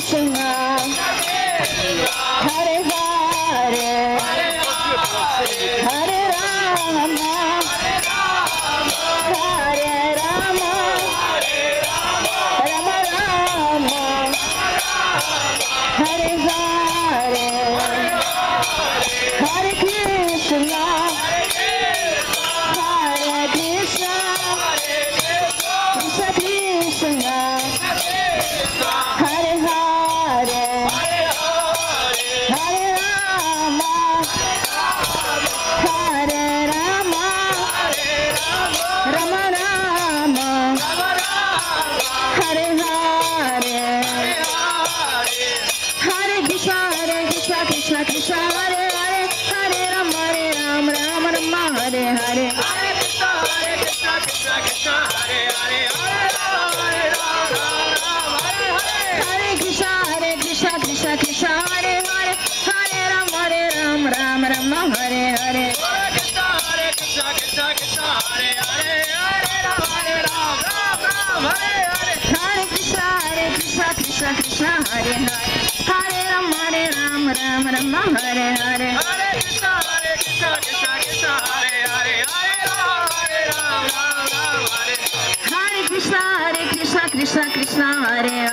Krishna, Hare Hare, Hare Rama, Hare Rama, Rama Rama, Hare Hare, Hare Krishna, Hare Krishna, Krishna Krishna, Hare Hare, Hare Rama, Hare Rama, Rama Rama, Hare Hare, Hare Krishna, Krishna Krishna, Hare Hare, Hare Rama, Rama Rama, Hare Hare, Hare Krishna, Krishna Krishna, Hare Hare, Hare Rama, Hare Hare. Hare Krishna, Krishna Krishna, Hare Hare, Hare Rama, Rama Rama, Hare Hare. Hare Krishna, Krishna Krishna, Hare Hare, Hare Rama, Hare Hare. Hare Krishna, Krishna Krishna, Hare Hare, Hare Rama, Rama Rama, Hare Hare. Hare Krishna, Krishna Krishna, Hare Hare, Hare Rama, Hare Hare. Hare Krishna, Krishna Krishna, Hare